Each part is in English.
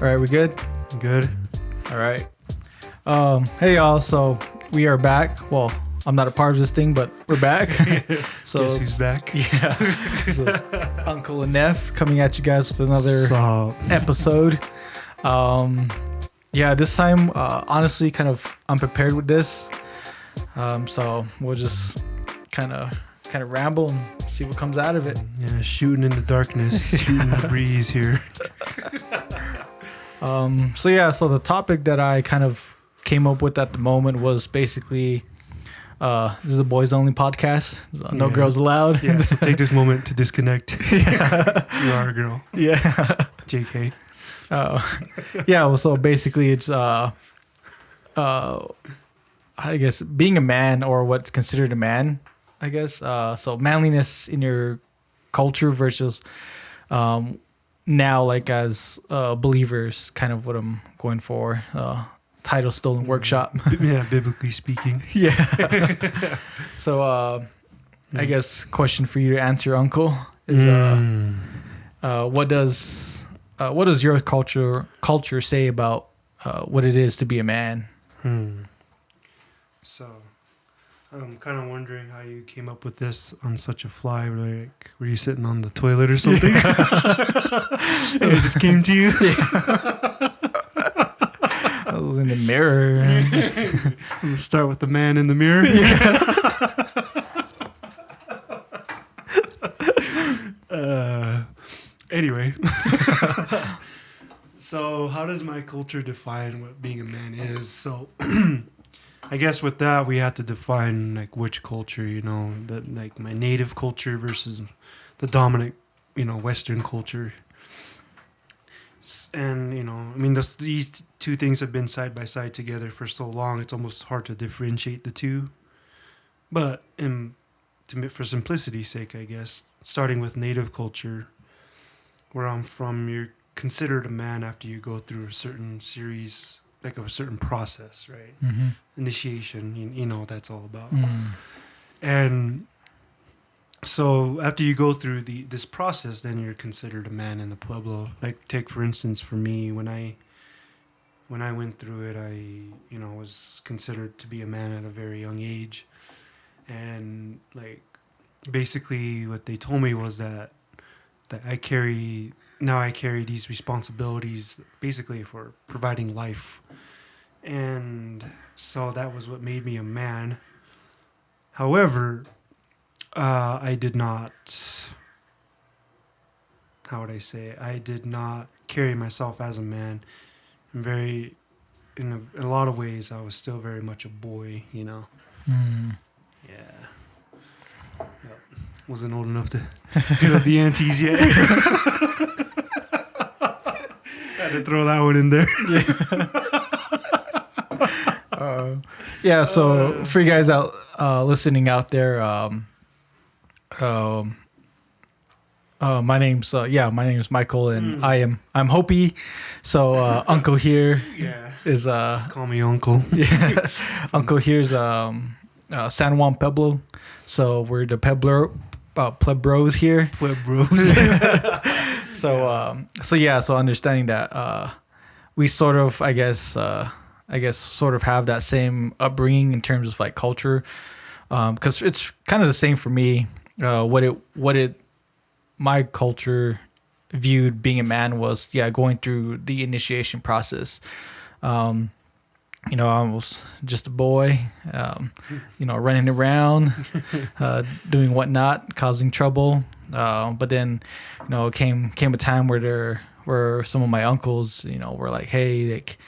right, we good? Good. All right. Hey y'all. So we are back. Well, I'm not a part of this thing, but we're back. So guess who's back? Yeah. So it's Uncle and Neph coming at you guys with another episode. Yeah, this time, honestly, kind of unprepared with this. So we'll just kind of ramble and see what comes out of it. Yeah, shooting in the darkness, shooting the breeze here. So the topic that I kind of came up with at the moment was basically, this is a boys only podcast. So no girls allowed. Yeah, so take this moment to disconnect. Yeah. You are a girl. Yeah. JK. Yeah. Well, so basically it's, I guess being a man, or what's considered a man, I guess. So manliness in your culture versus, now, like, as believers, kind of what I'm going for. Title still in workshop. Yeah, biblically speaking. Yeah. So I guess question for you to answer, Uncle, is what does your culture say about what it is to be a man? So I'm kind of wondering how you came up with this on such a fly. Like, were you sitting on the toilet or something? And it just came to you? Yeah. I was in the mirror. I'm going to start with the man in the mirror. Yeah. Anyway. So how does my culture define what being a man is? So I guess with that, we have to define like which culture, that like my native culture versus the dominant, Western culture. And, I mean, these two things have been side by side together for so long, it's almost hard to differentiate the two. But for simplicity's sake, I guess, starting with native culture, where I'm from, you're considered a man after you go through a certain series, like a certain process, right? Mm-hmm. Initiation, you know what that's all about. And so after you go through this process, then you're considered a man in the pueblo. Like, take for instance, for me, when I went through it, I was considered to be a man at a very young age. And like, basically what they told me was that I carry these responsibilities basically for providing life. And so that was what made me a man. However, I did not, how would I say it? I did not carry myself as a man. In a lot of ways, I was still very much a boy, Yeah. Yep. Wasn't old enough to hit up the aunties yet. Had to throw that one in there. Yeah. So for you guys out listening out there, my name's Michael, and I'm Hopi. So Uncle here is call me Uncle. Yeah. Uncle here's San Juan Pueblo. So we're the plebros here. So understanding that we sort of, I guess sort of have that same upbringing in terms of like culture, because it's kind of the same for me. My culture viewed being a man was going through the initiation process. I was just a boy, running around, doing whatnot, causing trouble. But then, came a time where there were some of my uncles, were like, hey, like,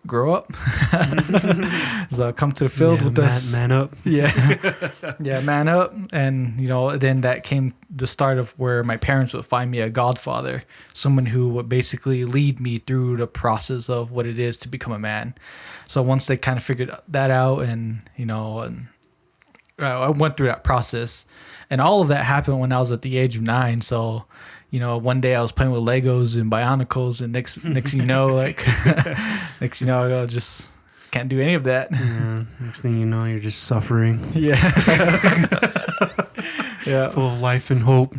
grow up. So come to the field with us. Man up. Yeah, man up. And, then that came the start of where my parents would find me a godfather, someone who would basically lead me through the process of what it is to become a man. So once they kind of figured that out, and, I went through that process, and all of that happened when I was at the age of 9. So, one day I was playing with Legos and Bionicles, and next thing you know, I just can't do any of that. Yeah. Next thing you know, you're just suffering. Yeah. Yeah. Full of life and hope.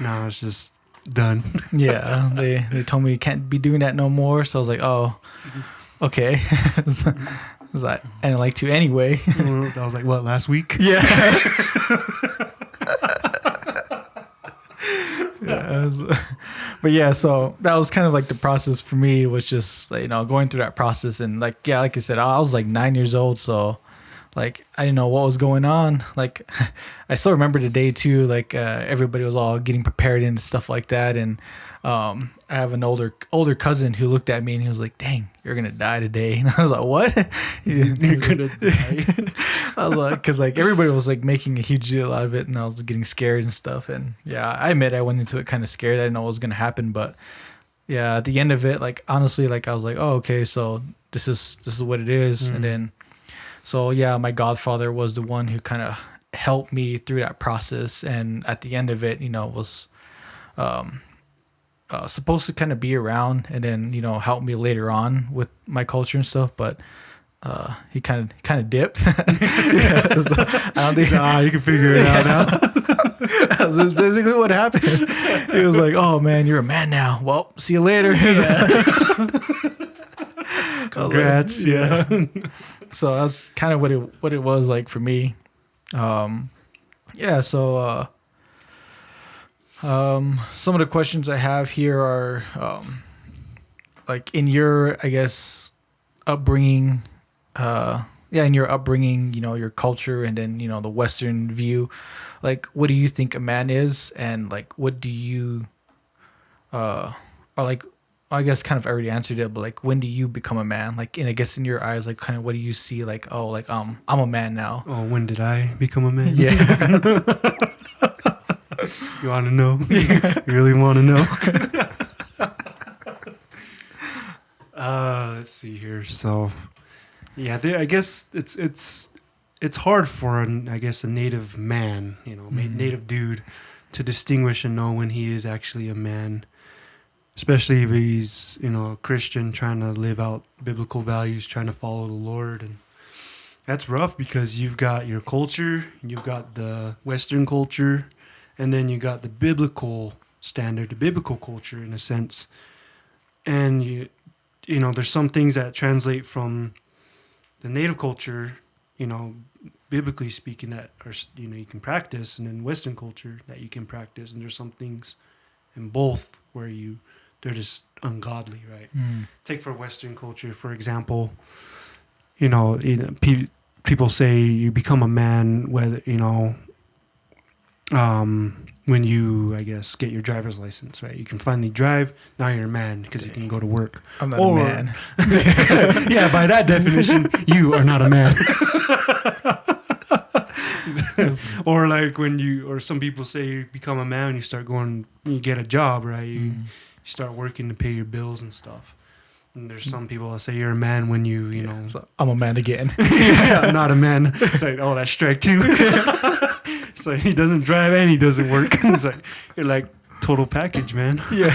No, it's just done. Yeah, they told me you can't be doing that no more. So I was like, oh, okay. So, I was like, I didn't like to anyway. I was like, what, last week? Yeah. Yeah, but yeah, so that was kind of like the process for me, was just like, going through that process. And like, yeah, like I said, I was like 9 years old, so like I didn't know what was going on. Like I still remember the day too, like everybody was all getting prepared and stuff like that. And I have an older cousin who looked at me and he was like, dang, you're gonna die today. And I was like, what? You're gonna die. I was like, because like everybody was like making a huge deal out of it, and I was getting scared and stuff. And yeah, I admit I went into it kind of scared. I didn't know what was gonna happen, but yeah, at the end of it, like honestly, like I was like, oh, okay, so this is what it is. And then so yeah, my godfather was the one who kind of helped me through that process, and at the end of it, was supposed to kind of be around and then help me later on with my culture and stuff, but he kind of dipped. I don't think you can figure it out now. That's basically what happened. He was like, "Oh man, you're a man now. Well, see you later." Congrats. Yeah. So that's kind of what it was like for me. Yeah. So some of the questions I have here are like in your, I guess, upbringing. In your upbringing, your culture, and then the Western view. Like, what do you think a man is, and like, what do you, or like, I guess kind of already answered it, but like, when do you become a man? Like, I guess in your eyes, like, kind of, what do you see? Like, oh, like, I'm a man now. Oh, when did I become a man? Yeah. You want to know? You really want to know? Let's see here. So, yeah, I guess it's hard for a native man, native dude, to distinguish and know when he is actually a man, especially if he's a Christian trying to live out biblical values, trying to follow the Lord. And that's rough because you've got your culture, you've got the Western culture, and then you got the biblical standard, the biblical culture in a sense. And there's some things that translate from the native culture, biblically speaking, that are, you can practice, and in Western culture that you can practice. And there's some things in both where they're just ungodly, right? Take for Western culture, for example, people say you become a man whether, when you, I guess, get your driver's license, right? You can finally drive. Now you're a man because you can go to work. I'm not a man. Yeah, by that definition, you are not a man. Or like or some people say you become a man when you get a job, right? You start working to pay your bills and stuff. And there's some people that say you're a man when you know. So I'm a man again. Yeah, I'm not a man. It's like, oh, that's strike two. It's like he doesn't drive and he doesn't work. It's like, you're like total package, man. Yeah.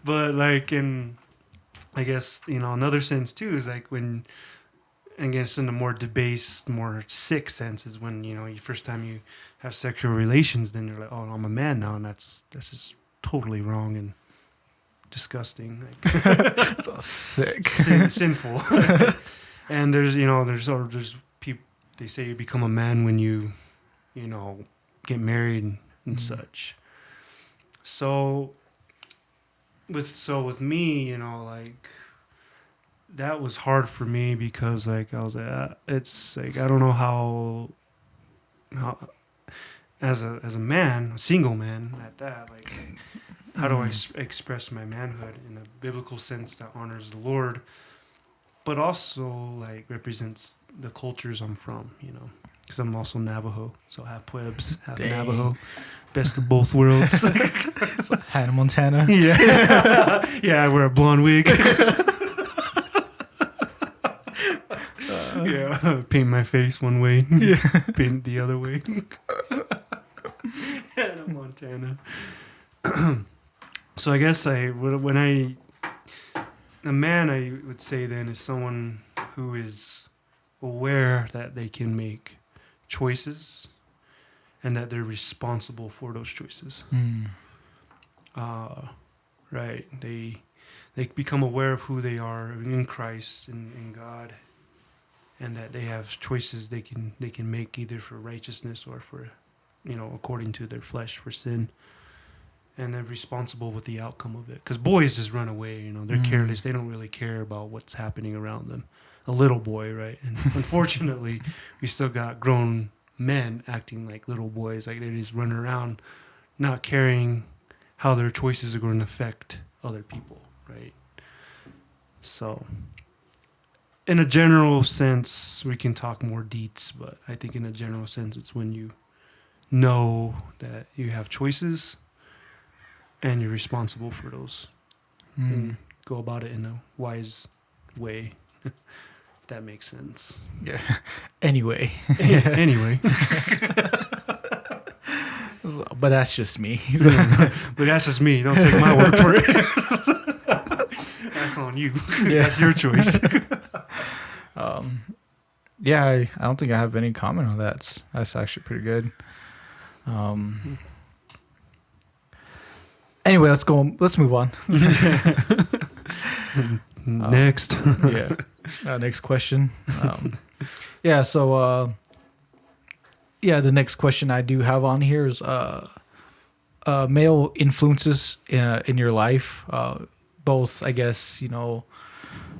But like in, I guess, another sense too is like when, I guess in the more debased, more sick sense is when, you first time you have sexual relations, then you're like, oh, I'm a man now. And that's just totally wrong and disgusting. Like, It's all sick. Sinful. And there's people, they say you become a man when you get married and such. So with me, like, that was hard for me because like I was like, it's like I don't know how as a man, a single man at that, like how do I express my manhood in a biblical sense that honors the Lord, but also like represents the cultures I'm from, because I'm also Navajo, so half Puebs, half Navajo, best of both worlds. It's like Hannah Montana. Yeah, yeah, I wear a blonde wig. Yeah, paint my face one way, paint it the other way. Hannah Montana. So I guess a man, I would say then, is someone who is aware that they can make choices and that they're responsible for those choices. Right? They become aware of who they are in Christ and in God, and that they have choices they can make either for righteousness or for, according to their flesh, for sin. And they're responsible with the outcome of it. Because boys just run away, they're careless. They don't really care about what's happening around them. A little boy, right? And unfortunately, we still got grown men acting like little boys, like they just run around not caring how their choices are going to affect other people, right? So, in a general sense, we can talk more deets, but I think in a general sense, it's when you know that you have choices and you're responsible for those. And go about it in a wise way. If that makes sense. Yeah. Anyway. Anyway. But that's just me. But that's just me. Don't take my word for it. That's on you. Yeah. That's your choice. Yeah, I don't think I have any comment on that. That's actually pretty good. Anyway, let's move on. Next. Yeah. Next question. So the next question I do have on here is male influences in your life, both, I guess, from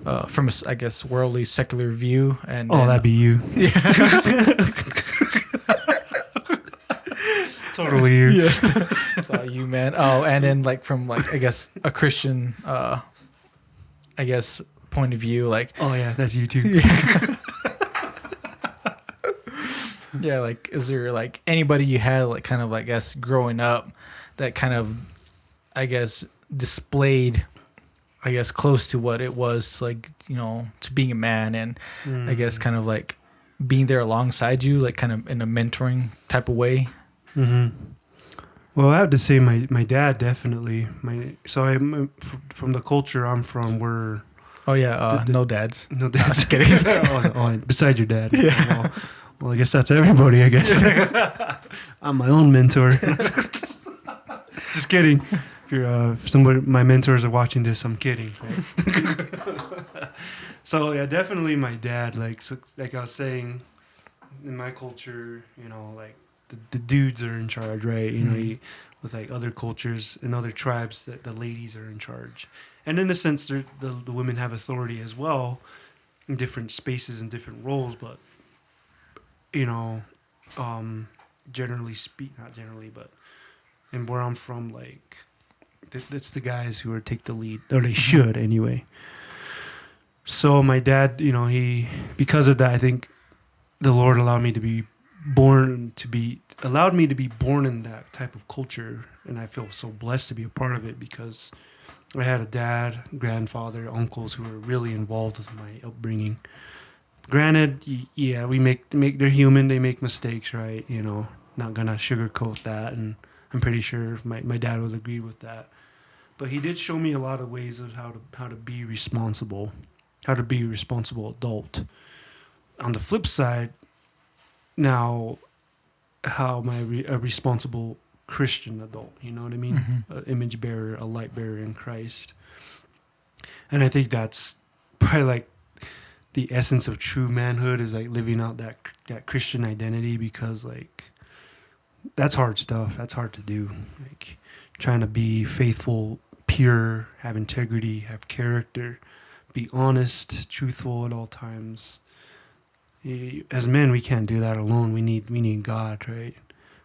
a, worldly, secular view. And that'd be you. Yeah. Totally you. Yeah. It's all you, man. Oh, and then from a Christian, point of view, Oh yeah, that's you too. Yeah. Yeah, is there anybody you had growing up that kind of displayed close to what it was to being a man, and kind of being there alongside you, kind of in a mentoring type of way? Well, I have to say my dad definitely. I'm from the culture I'm from, where no dads. No dads. No, just kidding. Besides your dad. Yeah. Well, I guess that's everybody, I guess. I'm my own mentor. Just kidding. If you're somebody, my mentors are watching this, I'm kidding. Right? So yeah, definitely my dad. Like I was saying, in my culture, the dudes are in charge, right? With other cultures and other tribes, that the ladies are in charge, and in a sense, the women have authority as well in different spaces and different roles, but generally not generally, but and where I'm from, it's the guys who take the lead, or they should anyway. So my dad, because of that, I think the Lord allowed me to be born in that type of culture, and I feel so blessed to be a part of it, because I had a dad, grandfather, uncles who were really involved with my upbringing. Granted, yeah, they're human, they make mistakes, right? Not gonna sugarcoat that, and I'm pretty sure my dad would agree with that. But he did show me a lot of ways of how to be responsible, how to be a responsible adult. On the flip side, now, how am I a responsible Christian adult? You know what I mean? Mm-hmm. An image bearer, a light bearer in Christ. And I think that's probably the essence of true manhood, is living out that Christian identity, because that's hard stuff. That's hard to do. Trying to be faithful, pure, have integrity, have character, be honest, truthful at all times. As men, we can't do that alone. We need God, right?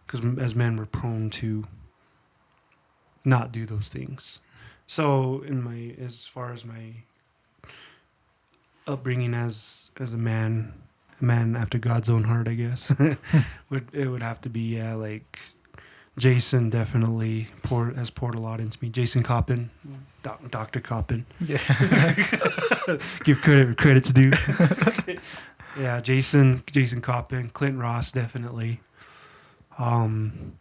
Because as men, we're prone to not do those things. So, as far as my upbringing as a man after God's own heart, I guess, it would have to be Jason definitely has poured a lot into me. Jason Coppin, Dr. Coppin. Yeah. Give credit where credit's due. Yeah, Jason Coppin, Clint Ross, definitely. And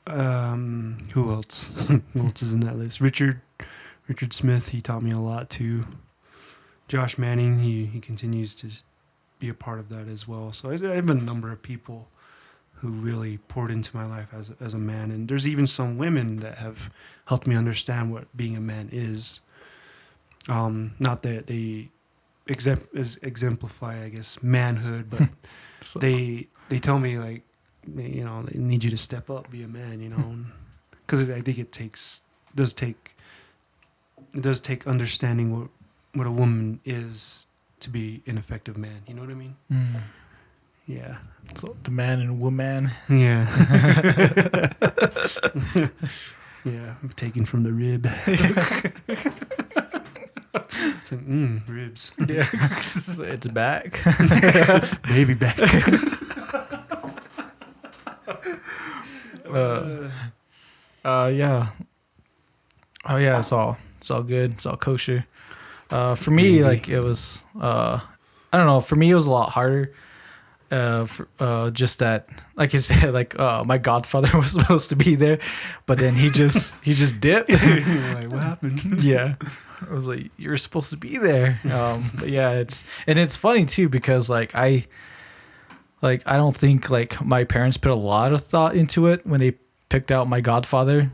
who else? Who else is in that list? Richard Smith, he taught me a lot too. Josh Manning, he continues to be a part of that as well. So I have a number of people who really poured into my life as a man, and there's even some women that have helped me understand what being a man is. Not that they exemplify, I guess, manhood, but So- they tell me like, you know, they need you to step up, be a man, you know, because I think it does take understanding what a woman is to be an effective man. You know what I mean? Mm. Yeah. So the man and woman. Yeah. Yeah. I'm taken from the rib. It's like, ribs. Yeah. It's back. Baby back. Yeah. Oh yeah, it's all good. It's all kosher. For me, like it was, I don't know. For me, it was a lot harder. Just that, like I said, like my godfather was supposed to be there, but then he just dipped. Like, what happened? Yeah, I was like, you're supposed to be there. But yeah, it's funny too because I don't think like my parents put a lot of thought into it when they picked out my godfather.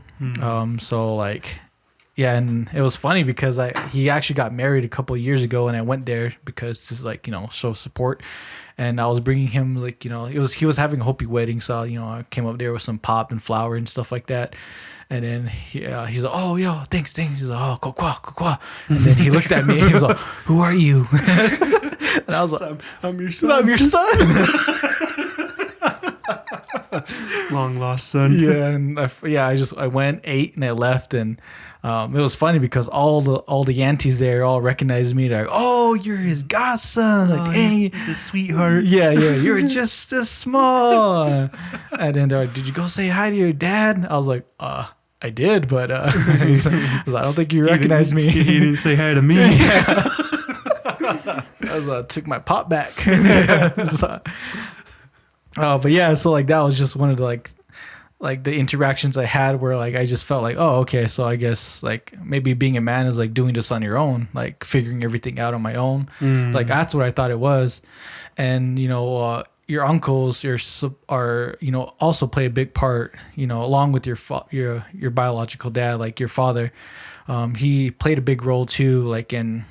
So like, yeah, and it was funny because he actually got married a couple of years ago, and I went there because just like, you know, show support. And I was bringing him, like, you know, he was having a Hopi wedding, so, you know, I came up there with some pop and flour and stuff like that. And then he's like, oh, yo, thanks. He's like, oh, kwa. And then he looked at me and he was like, who are you? And I was like, I'm your son. I'm your son. Long lost son. Yeah, and I went, ate, and I left, and it was funny because all the aunties there all recognized me. They're like, "Oh, you're his godson!" Like, hey, he's a sweetheart. yeah, you're just this small. And then they're like, "Did you go say hi to your dad?" I was like, I did, but I don't think you recognized me." He didn't say hi to me. Yeah. I was took my pop back. But yeah, so like that was just one of the like the interactions I had where like I just felt like, oh, okay, so I guess like maybe being a man is like doing this on your own, like figuring everything out on my own. Like that's what I thought it was. And you know, your uncles are you know, also play a big part, you know, along with your biological dad, like your father. He played a big role too, like in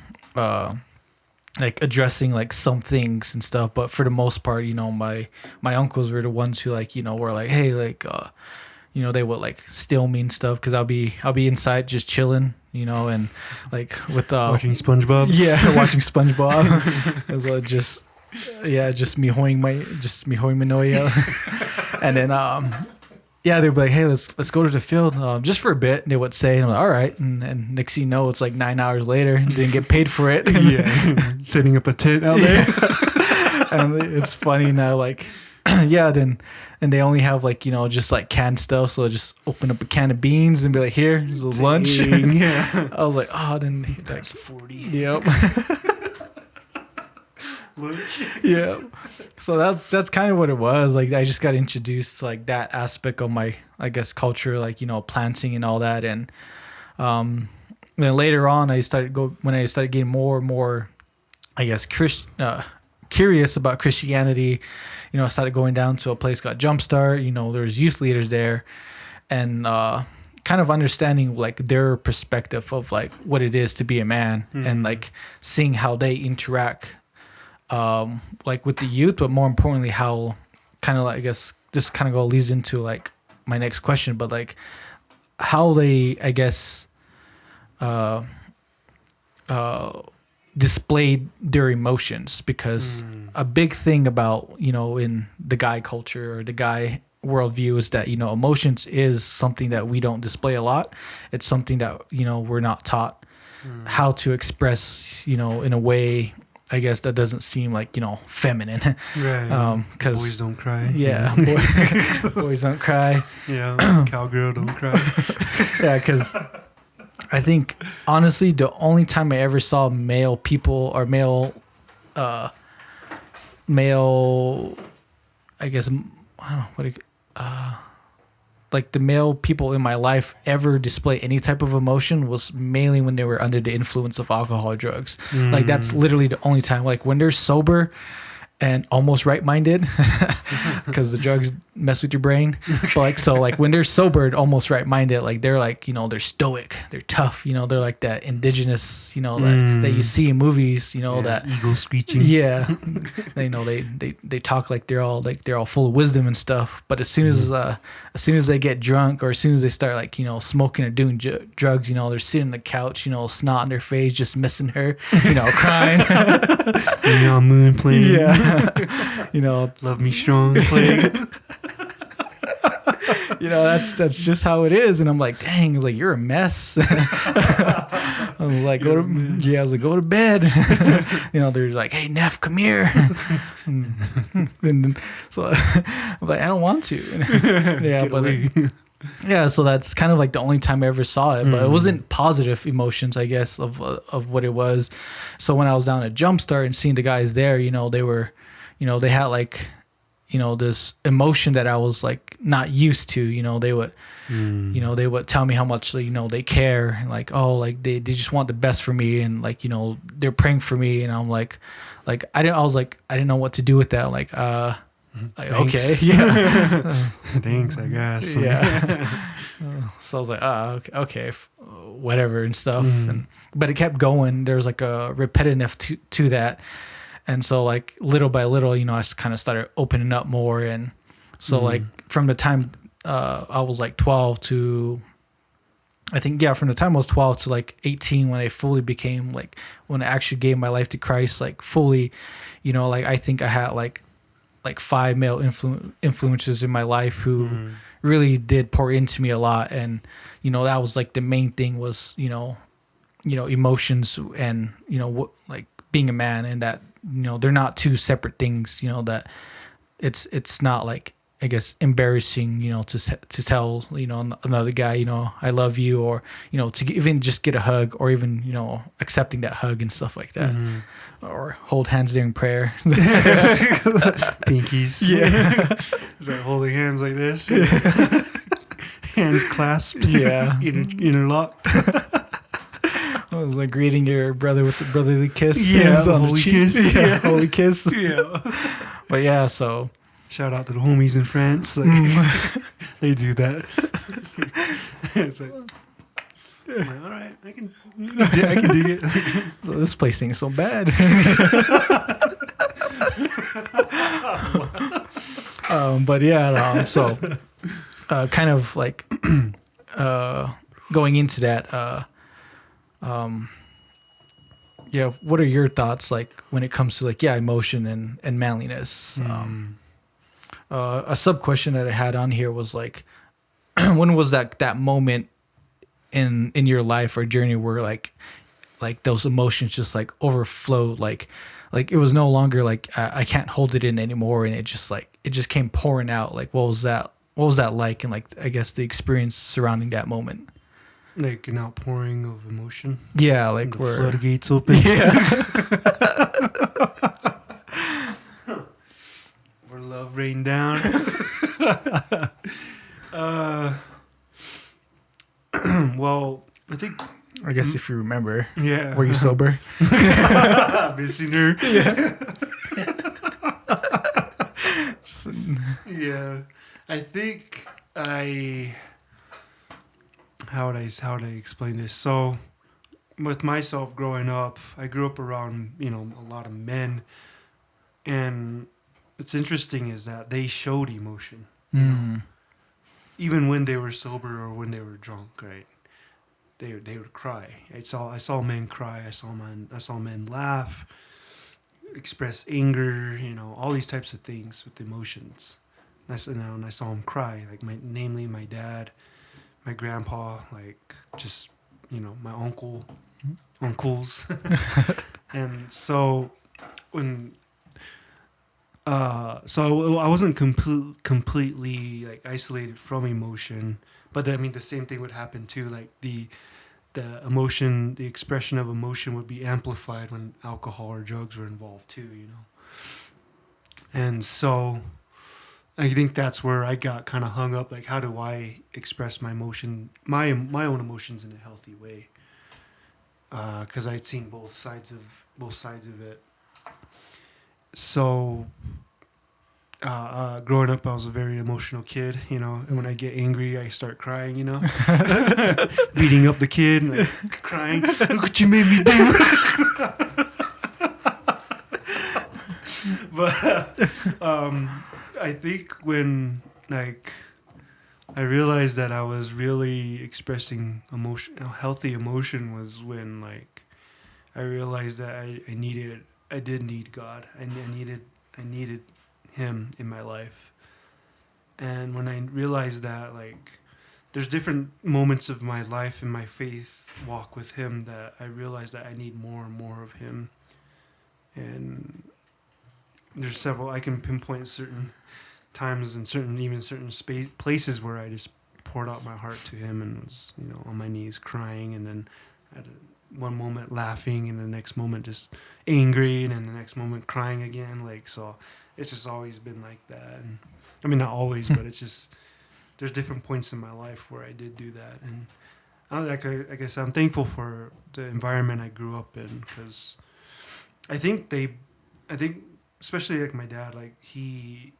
like addressing like some things and stuff, but for the most part, you know, my uncles were the ones who like, you know, were like, hey, like you know, they would like steal me and stuff because I'll be inside just chilling, you know, and like with Watching SpongeBob. Yeah, watching SpongeBob. It was just me hoing my noia. And then yeah, they'd be like, hey, let's go to the field just for a bit. And they would say, and I'm like, all right. And next thing you know, it's like 9 hours later. And didn't get paid for it. Yeah, setting up a tent out there. And it's funny now, like, yeah, and they only have like, you know, just like canned stuff. So I just open up a can of beans and be like, here, this is lunch. Yeah. I was like, oh, then That's 40. Yep. Lunch. Yeah. So that's kind of what it was. Like I just got introduced to like that aspect of my, I guess, culture, like, you know, planting and all that. And then later on when I started getting more and more, I guess, curious about Christianity, you know, I started going down to a place called Jumpstart. You know, there's youth leaders there, and kind of understanding like their perspective of like what it is to be a man, and like seeing how they interact like with the youth, but more importantly how kind of like, I guess this kind of leads into like my next question, but like how they, I guess, displayed their emotions, because a big thing about, you know, in the guy culture or the guy worldview is that, you know, emotions is something that we don't display a lot. It's something that, you know, we're not taught how to express, you know, in a way, I guess, that doesn't seem like, you know, feminine. Right. 'Cause boys don't cry. Yeah. Boys don't cry. Yeah. Cowgirl don't cry. Yeah, because I think, honestly, the only time I ever saw male people or male, I guess, I don't know, like the male people in my life ever display any type of emotion was mainly when they were under the influence of alcohol or drugs. Like that's literally the only time. Like when they're sober and almost right-minded because the drugs mess with your brain. But like, so like when they're sobered, almost right-minded, like they're like, you know, they're stoic, they're tough, you know, they're like that indigenous, you know, that you see in movies, you know, that eagle screeching. Yeah. You know, they talk like they're all full of wisdom and stuff. But as soon as they get drunk, or as soon as they start like, you know, smoking or doing drugs, you know, they're sitting on the couch, you know, snot in their face, just missing her, you know, crying. Neon moon playing. Yeah. You know, Love Me Strong playing. you know, that's just how it is. And I'm like, dang, it's like, you're a mess. I was like, go to bed. You know, they're like, hey, Neff, come here. And so I'm like, I don't want to. Yeah, but yeah, so that's kind of like the only time I ever saw it, but it wasn't positive emotions, I guess, of what it was. So when I was down at Jumpstart and seeing the guys there, you know, they were, you know, they had like, you know, this emotion that I was like not used to. You know, they would, you know, they would tell me how much, you know, they care, and like, oh, like they just want the best for me, and like, you know, they're praying for me, and I'm like I didn't know what to do with that. Like, okay, yeah, thanks, I guess. Yeah. So I was like, okay, whatever and stuff. But it kept going. There's like a repetitive to that. And so like little by little, you know, I kind of started opening up more. And so like from the time I was like 12 to, I think, yeah, from the time I was 12 to like 18, when I fully became like, when I actually gave my life to Christ, like fully, you know, like I think I had like 5 male influences in my life who really did pour into me a lot. And, you know, that was like the main thing was, you know, emotions and, you know, like being a man, and that, you know, they're not two separate things, you know, that it's not like, I guess, embarrassing, you know, to tell, you know, another guy, you know, I love you, or, you know, to even just get a hug, or even, you know, accepting that hug and stuff like that, or hold hands during prayer. Pinkies. Yeah. Is that holding hands like this? Hands clasped. Yeah. Interlocked. I was like greeting your brother with the brotherly kiss. Yeah, the holy kiss. Yeah, holy kiss. Yeah. But yeah, so. Shout out to the homies in France. Like, they do that. It's like, all right, I can dig it. So this place ain't so bad. But yeah, so kind of like going into that, yeah, what are your thoughts like when it comes to like, yeah, emotion and manliness? A sub question that I had on here was like, when was that moment in your life or journey where like those emotions just like overflowed, like it was no longer like I can't hold it in anymore, and it just came pouring out? Like, what was that like, and like, I guess, the experience surrounding that moment? Like an outpouring of emotion. Yeah, like the where floodgates open. Yeah. Where love rained down. Well, I think. I guess if you remember. Yeah. Were you sober? Missing her. Yeah. Yeah. I think how would I explain this? So with myself growing up, I grew up around, you know, a lot of men, and what's interesting is that they showed emotion, you know, even when they were sober or when they were drunk, right? They would cry. I saw men cry. I saw men laugh, express anger, you know, all these types of things with emotions. And I saw them cry, like namely my dad, my grandpa, like just, you know, my uncles. And so when so I wasn't completely like isolated from emotion, but I mean the same thing would happen too. Like the emotion, the expression of emotion would be amplified when alcohol or drugs were involved too, you know. And so I think that's where I got kind of hung up. Like, how do I express my emotion, my own emotions in a healthy way? Because I'd seen both sides of it. So growing up, I was a very emotional kid, you know, and when I get angry, I start crying, you know, beating up the kid, and, like, crying, look what you made me do. But I think when, like, I realized that I was really expressing emotion, healthy emotion, was when, like, I realized that I did need God. I needed Him in my life. And when I realized that, like, there's different moments of my life and my faith walk with Him that I realized that I need more and more of Him. And there's several, I can pinpoint certain times and certain places where I just poured out my heart to Him and was, you know, on my knees crying, and then at one moment laughing, and the next moment just angry, and then the next moment crying again. Like, so it's just always been like that. And I mean, not always, but it's just, there's different points in my life where I did do that. And like I said, I'm thankful for the environment I grew up in, because I think especially like my dad, like he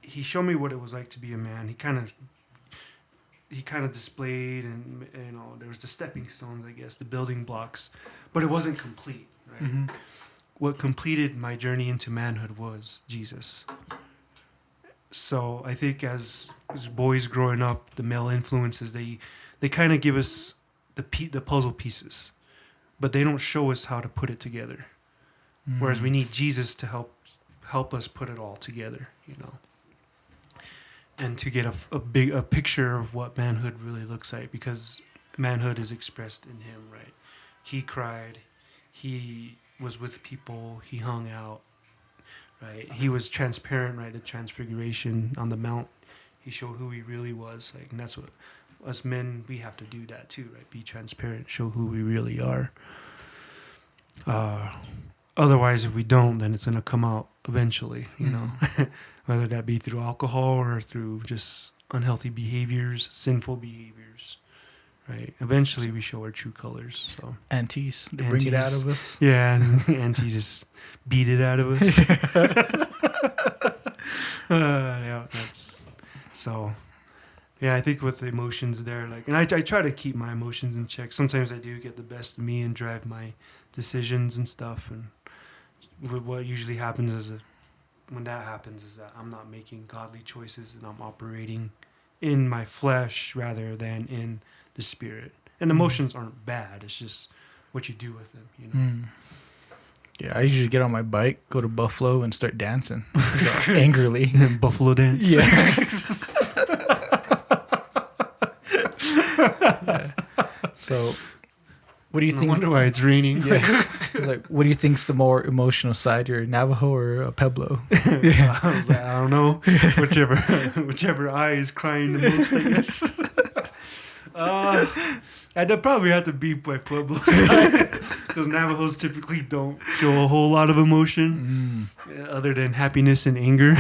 showed me what it was like to be a man. He kind of displayed, and, you know, there was the stepping stones, I guess, the building blocks, but it wasn't complete, right? Mm-hmm. What completed my journey into manhood was Jesus. So I think as boys growing up, the male influences, they kind of give us the puzzle pieces, but they don't show us how to put it together. Mm-hmm. Whereas we need Jesus to help us put it all together, you know, and to get a picture of what manhood really looks like, because manhood is expressed in Him, right? He cried, He was with people, He hung out, right? He was transparent, right? The transfiguration on the mount, He showed who He really was, like, and that's what us men, we have to do that too, right? Be transparent, show who we really are. Otherwise, if we don't, then it's going to come out eventually, you know, whether that be through alcohol or through just unhealthy behaviors, sinful behaviors, right? Eventually, we show our true colors. So Aunties, they bring it out of us. Yeah, and aunties just beat it out of us. Yeah, that's so. Yeah, I think with the emotions there, like, and I try to keep my emotions in check. Sometimes I do get the best of me and drive my decisions and stuff, and what usually happens is when that happens is that I'm not making godly choices, and I'm operating in my flesh rather than in the spirit. And emotions aren't bad. It's just what you do with them, you know. Yeah, I usually get on my bike, go to Buffalo, and start dancing angrily. Buffalo dance. Yeah. Yeah. So, what do you think? I wonder why it's raining. Yeah. It's like, what do you think's the more emotional side, your Navajo or a Pueblo? Yeah. I was like, I don't know. Whichever eye is crying the most, I guess. I'd probably have to be my Pueblo side, because Navajos typically don't show a whole lot of emotion other than happiness and anger.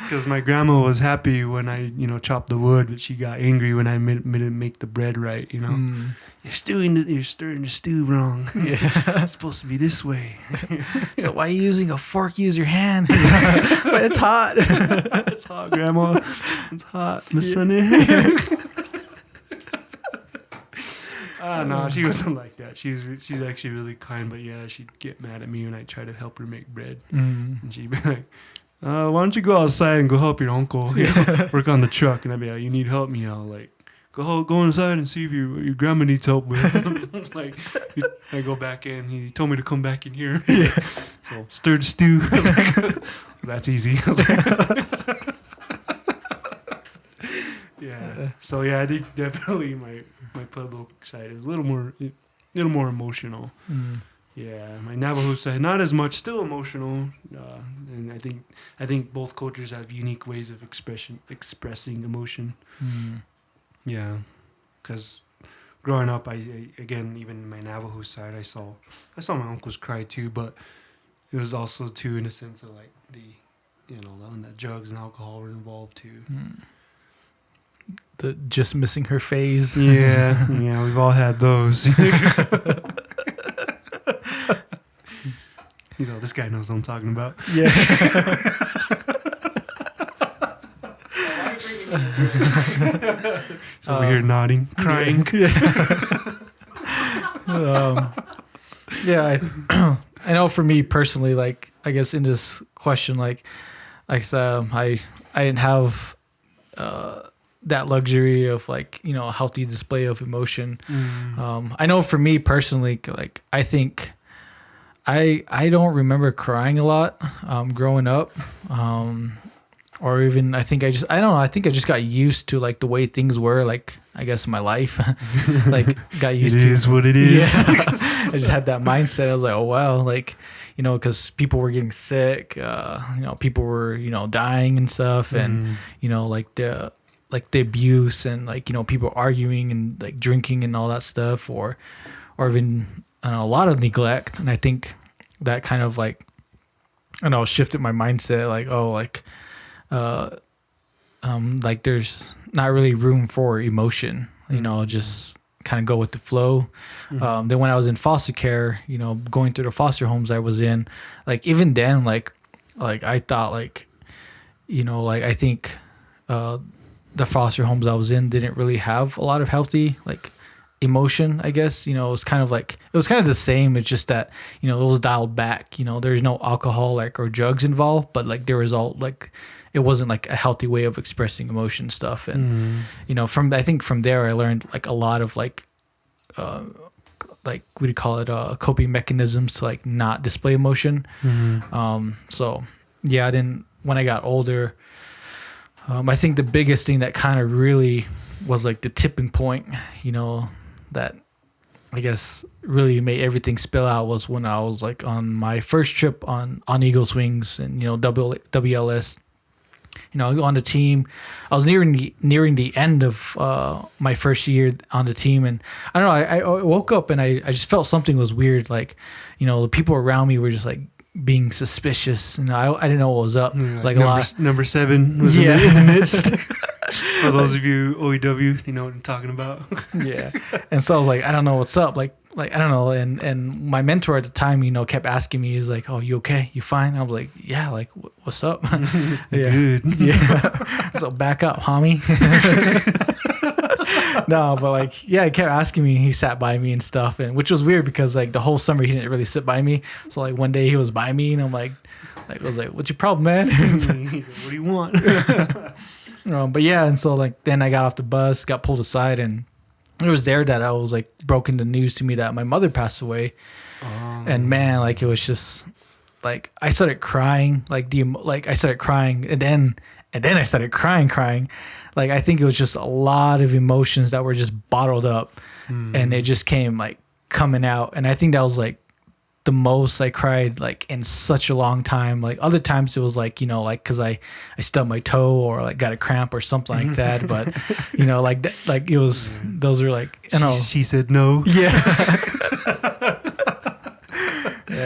Because my grandma was happy when I, you know, chopped the wood, but she got angry when I didn't make the bread right. You know, you're stirring the stew wrong. Yeah. It's supposed to be this way. So why are you using a fork? Use your hand. But it's hot. It's hot, Grandma. It's hot. The sun is. No, she wasn't like that. She's actually really kind, but yeah, she'd get mad at me when I try to help her make bread, and she'd be like, why don't you go outside and go help your uncle work on the truck? And I'd be like, you need help me out? Like, go inside and see if your grandma needs help with. Like, I go back in. He told me to come back in here. Yeah. So stir the stew. I was like, that's easy. I was like, yeah. So yeah, I think definitely my Pueblo side is a little more emotional. Yeah, my Navajo side not as much, still emotional, and I think both cultures have unique ways of expressing emotion. Yeah, because growing up, I again, even my Navajo side, I saw my uncles cry too, but it was also too in the sense of like when the drugs and alcohol were involved too. The just missing her phase. Yeah, we've all had those. He's like, this guy knows what I'm talking about. Yeah. So we're here nodding, crying. Yeah, I know for me personally, like, I guess in this question, like I said, I didn't have that luxury of, like, you know, a healthy display of emotion. I know for me personally, like, I think I don't remember crying a lot growing up. Or even I think I don't know, I think I just got used to, like, the way things were, like, I guess in my life. Like, got used to it is what it is. Yeah. I just had that mindset. I was like, oh wow, like, you know, because people were getting sick, you know, people were, you know, dying and stuff, and you know, like the abuse, and, like, you know, people arguing and, like, drinking and all that stuff, or even, I don't know, a lot of neglect. And I think that kind of, like, I don't know, shifted my mindset, like, oh, like there's not really room for emotion, you know, just kind of go with the flow. Then when I was in foster care, you know, going through the foster homes I was in, like, even then, like I thought, like, you know, like, I think the foster homes I was in didn't really have a lot of healthy, like, emotion, I guess. You know, it was kind of the same. It's just that, you know, it was dialed back. You know, there's no alcohol, like, or drugs involved, but, like, there was all, like, it wasn't, like, a healthy way of expressing emotion stuff. And you know, I think from there I learned, like, a lot of, like what do you call it, coping mechanisms to, like, not display emotion. So yeah, when I got older, I think the biggest thing that kind of really was, like, the tipping point, you know, that I guess really made everything spill out, was when I was, like, on my first trip on Eagles Wings, and, you know, WLS. You know, on the team, I was nearing the end of my first year on the team, and I don't know. I woke up and I just felt something was weird. Like, you know, the people around me were just, like, being suspicious, and I didn't know what was up. Like, number 7 was in the midst. For those of you OEW, you know what I'm talking about. Yeah, and so I was like, I don't know what's up. Like I don't know. And my mentor at the time, you know, kept asking me, he's like, "Oh, you okay? You fine?" I was like, "Yeah, like, what's up?" Yeah. Good. Yeah. So back up, homie. No, but, like, yeah, he kept asking me. He sat by me and stuff, and which was weird because, like, the whole summer he didn't really sit by me. So, like, one day he was by me, and I'm like, I was like, "What's your problem, man?" What do you want? But yeah, and so, like, then I got off the bus, got pulled aside, and it was there that I was, like, broken the news to me that my mother passed away. And man, like, it was just, like, I started crying, I started crying, and then I started crying. Like, I think it was just a lot of emotions that were just bottled up, and it just came, like, coming out. And I think that was, like, the most I cried, like, in such a long time. Like, other times it was, like, you know, like, because I stubbed my toe or, like, got a cramp or something like that. But, you know, like it was, those are, like, you know. She said no. Yeah.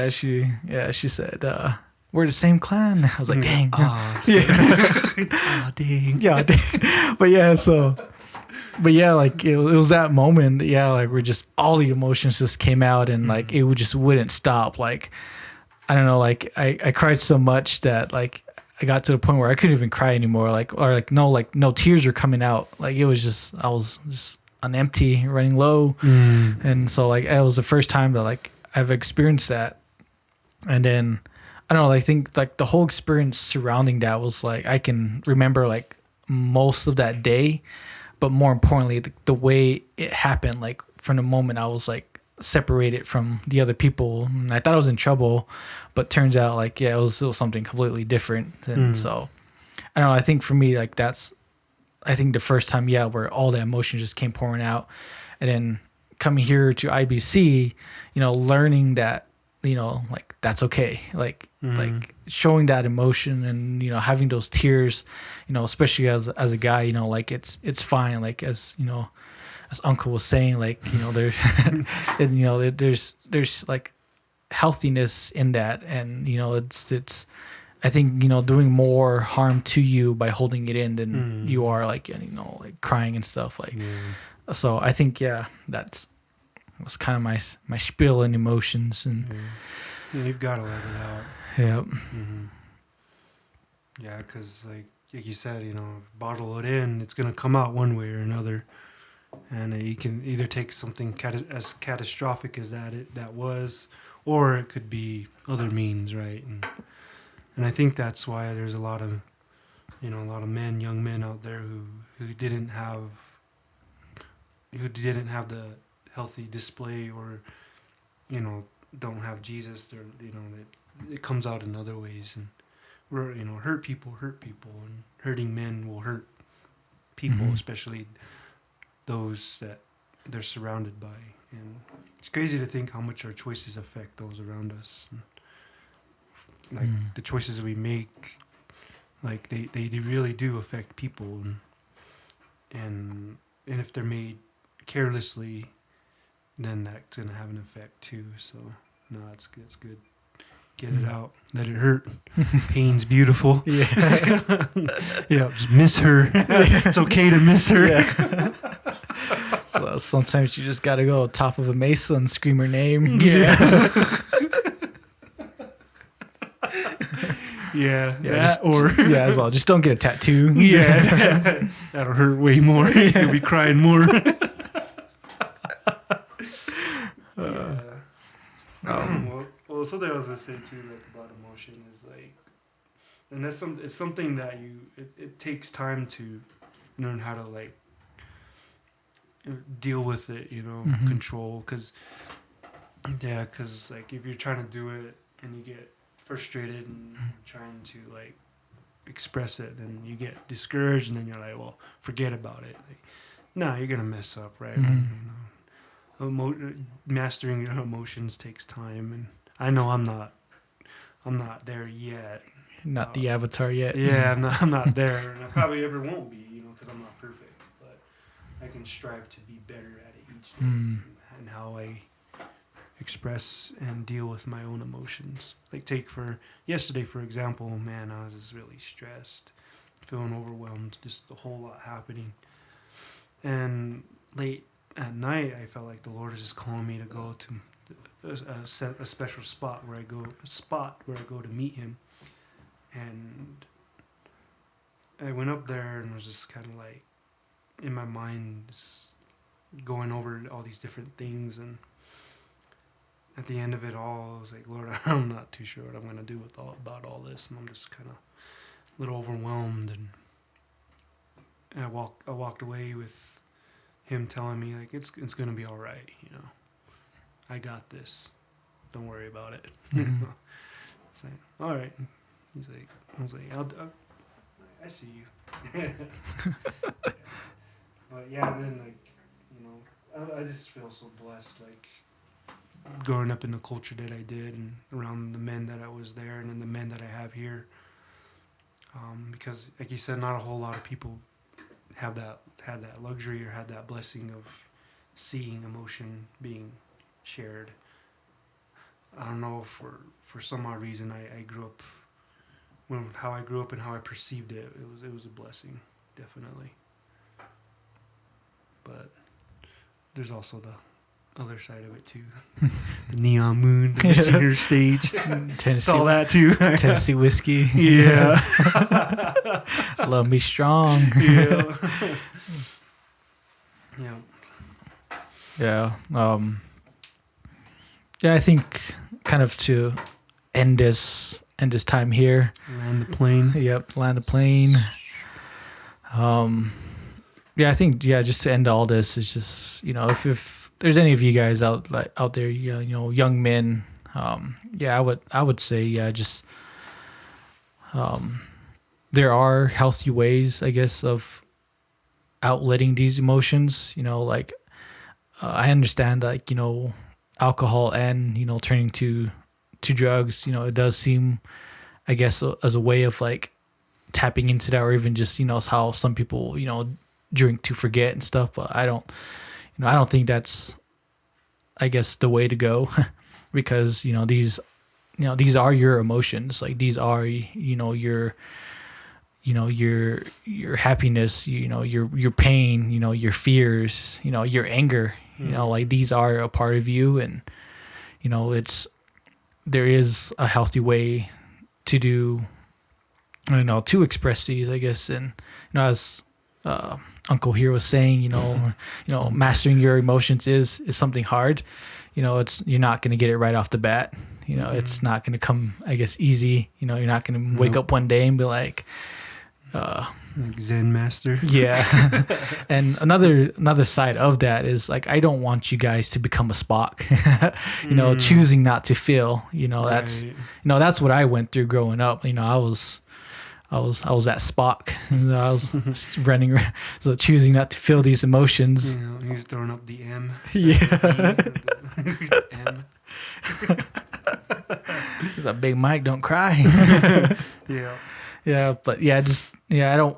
She said, we're the same clan. I was like, dang. Dang. Yeah, dang. But yeah, like, it was that moment. Yeah, like, we're just, all the emotions just came out, and, like, it just wouldn't stop. Like, I don't know, like, I cried so much that, like, I got to the point where I couldn't even cry anymore. No tears were coming out. Like, it was just, I was just on empty, running low. And so, like, it was the first time that, like, I've experienced that. And then, I don't know, I think, like, the whole experience surrounding that was, like, I can remember, like, most of that day, but more importantly, the way it happened, like, from the moment I was, like, separated from the other people, and I thought I was in trouble, but turns out, like, yeah, it was something completely different. And so, I don't know, I think for me, like, I think the first time, yeah, where all the emotion just came pouring out. And then coming here to IBC, you know, learning that, you know, like, that's okay. Like, like, showing that emotion, and, you know, having those tears, you know, especially as a guy, you know, like, it's fine. Like, as, you know, as Uncle was saying, like, you know, there, and, you know, there's like healthiness in that. And, you know, it's, I think, you know, doing more harm to you by holding it in than you are, like, you know, like, crying and stuff. Like, so I think, yeah, was kind of my spiel in emotions. And You've got to let it out. Yep. Mm-hmm. Yeah, because like you said, bottle it in, it's gonna come out one way or another, and you can either take something as catastrophic as that was, or it could be other means, right? And I think that's why there's a lot of men, young men out there who didn't have the healthy display, or don't have Jesus. Or it comes out in other ways, and hurt people, and hurting men will hurt people, Mm-hmm. especially those that they're surrounded by. And it's crazy to think how much our choices affect those around us. And like the choices we make, like they really do affect people, and if they're made carelessly, then that's gonna have an effect too. So no, it's good. Get it out. Let it hurt. Pain's beautiful. Yeah. Yeah, just miss her. It's okay to miss her. Yeah. So sometimes you just gotta go top of a mesa and scream her name. Yeah. Yeah, as well. Just don't get a tattoo. Yeah. That'll hurt way more. You'll be crying more. Well, something I was gonna say too, like about emotion, is like, and it's something that it takes time to learn how to like deal with it, control, because like if you're trying to do it and you get frustrated and trying to like express it, then you get discouraged, and then you're like, well, forget about it. Like, no, you're gonna mess up, right? Mastering your emotions takes time, and I know I'm not there yet. Not the avatar yet. Yeah, I'm not there, and I probably ever won't be, because I'm not perfect. But I can strive to be better at it each day, and how I express and deal with my own emotions. Like take for yesterday, for example, man, I was just really stressed, feeling overwhelmed, just a whole lot happening. And late at night, I felt like the Lord was just calling me to go to a special spot where I go to meet Him. And I went up there and was just kind of like in my mind, just going over all these different things. And at the end of it all, I was like, Lord, I'm not too sure what I'm going to do about all this. And I'm just kind of a little overwhelmed. And I walked away with Him telling me, like, it's going to be all right, I got this. Don't worry about it. It's like, all right. I was like, I see you. But yeah, and then like, I just feel so blessed, like growing up in the culture that I did, and around the men that I was there, and then the men that I have here. Because, like you said, not a whole lot of people had that luxury or had that blessing of seeing emotion being shared. I don't know, for some odd reason I grew up, how I grew up and how I perceived it, it was a blessing, definitely. But there's also the other side of it too. The neon moon, the center stage. Tennessee, all that too. Tennessee whiskey. Yeah. Love me strong. Yeah. Yeah. Yeah, I think kind of to end this time here. Land the plane. Yep, land the plane. Yeah, I think just to end all this is just, if there's any of you guys out there, young men, I would say just there are healthy ways, I guess, of outletting these emotions. Like I understand, like, alcohol and turning to drugs. It does seem, I guess, as a way of like tapping into that, or even just how some people drink to forget and stuff. But I don't think that's, I guess, the way to go, because these are your emotions. Like these are your happiness, your pain, your fears, your anger. Like these are a part of you, and there is a healthy way to do, to express these, I guess. And, as Uncle here was saying, mastering your emotions is something hard. You're not going to get it right off the bat. It's not going to come, I guess, easy. You're not going to wake up one day and be like Zen master. Yeah. And another side of that is like, I don't want you guys to become a Spock, choosing not to feel, that's, Right. That's what I went through growing up. I was that Spock. I was running around, so choosing not to feel these emotions. He's throwing up the M. Yeah. M. He's a big Mike, don't cry. Yeah. Yeah, but I don't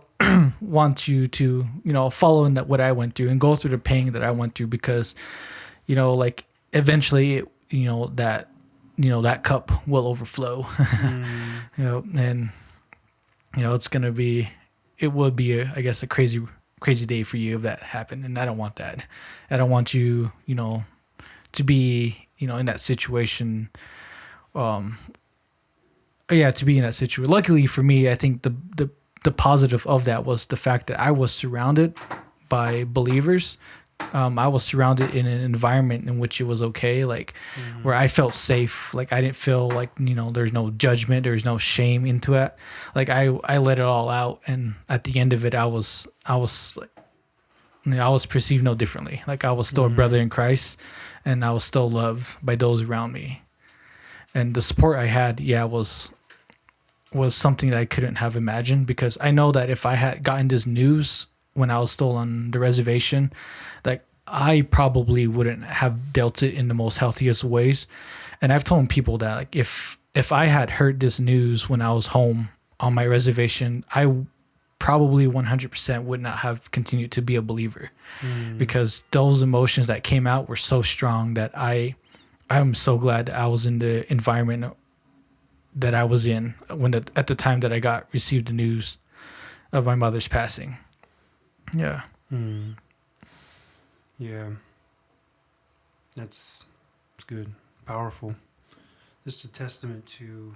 want you to, follow in what I went through and go through the pain that I went through, because, like eventually, that cup will overflow. And it would be I guess a crazy day for you if that happened, and I don't want that. I don't want you, to be, in that situation. To be in that situation. Luckily for me, I think the positive of that was the fact that I was surrounded by believers. I was surrounded in an environment in which it was okay, like where I felt safe. Like I didn't feel like, there's no judgment, there's no shame into it. Like I let it all out, and at the end of it, I was like, I was perceived no differently. Like I was still a brother in Christ, and I was still loved by those around me. And the support I had, was something that I couldn't have imagined, because I know that if I had gotten this news when I was still on the reservation, like I probably wouldn't have dealt it in the most healthiest ways. And I've told people that like if I had heard this news when I was home on my reservation, I probably 100% would not have continued to be a believer, because those emotions that came out were so strong that I'm so glad that I was in the environment that I was in at the time that I received the news of my mother's passing. Yeah. Yeah. That's good. Powerful. Just a testament to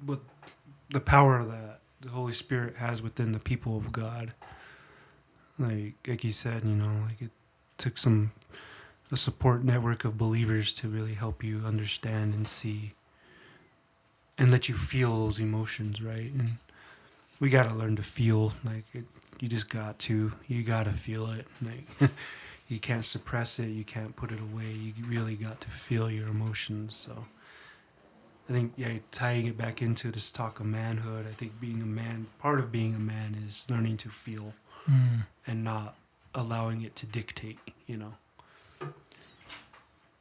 what the power that the Holy Spirit has within the people of God. Like you said, like it took a support network of believers to really help you understand and see and let you feel those emotions, right? And we got to learn to feel. Like you just got to feel it. Like you can't suppress it, you can't put it away. You really got to feel your emotions. So I think tying it back into this talk of manhood, I think being a man, part of being a man is learning to feel and not allowing it to dictate,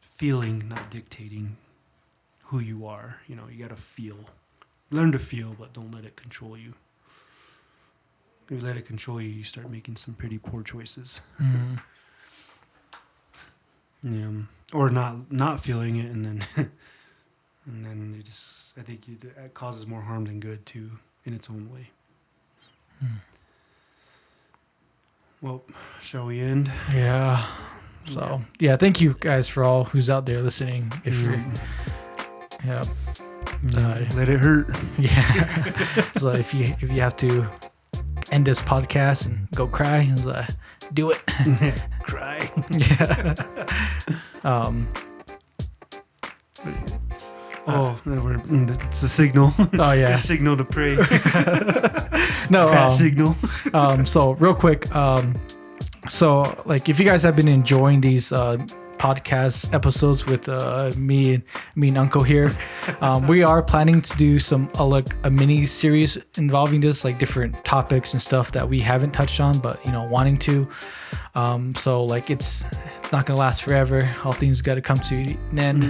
feeling, not dictating who you are. You got to feel. Learn to feel, but don't let it control you. If you let it control you, you start making some pretty poor choices. Yeah. Or not feeling it, and then you just, I think it causes more harm than good too, in its own way. Well, shall we end? Yeah. So thank you guys for all who's out there listening. If you're, let it hurt. Yeah. So if you have to end this podcast and go cry, do it. Cry. Yeah. It's a signal. Oh yeah. It's a signal to pray. No. Signal. So real quick. So like if you guys have been enjoying these podcast episodes with me and Uncle here, we are planning to do a mini series involving this, like different topics and stuff that we haven't touched on, but wanting to. So like it's not gonna last forever. All things got to come to an end.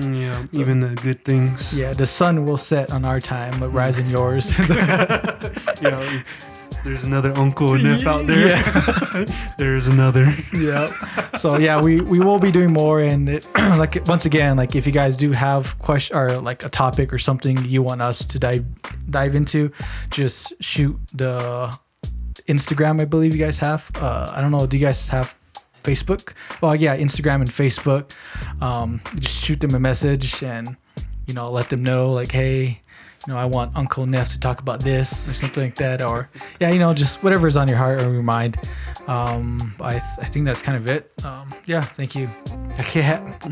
So, even the good things. Yeah, the sun will set on our time, but rise in yours. There's another Uncle and Nephew out there. Yeah. There's another. Yeah. So we will be doing more, and like once again, like if you guys do have question or like a topic or something you want us to dive into, just shoot the Instagram. I believe you guys have. I don't know. Do you guys have Facebook. Well, yeah, Instagram and Facebook. Just shoot them a message and, let them know like, hey, I want Uncle Neff to talk about this or something like that. Or, yeah, just whatever's on your heart or your mind. I think that's kind of it. Yeah, thank you.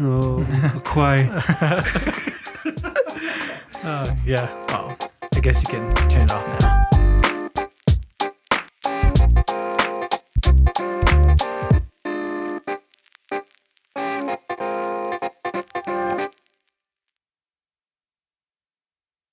Oh, quiet. Yeah. Oh, I guess you can turn it off now.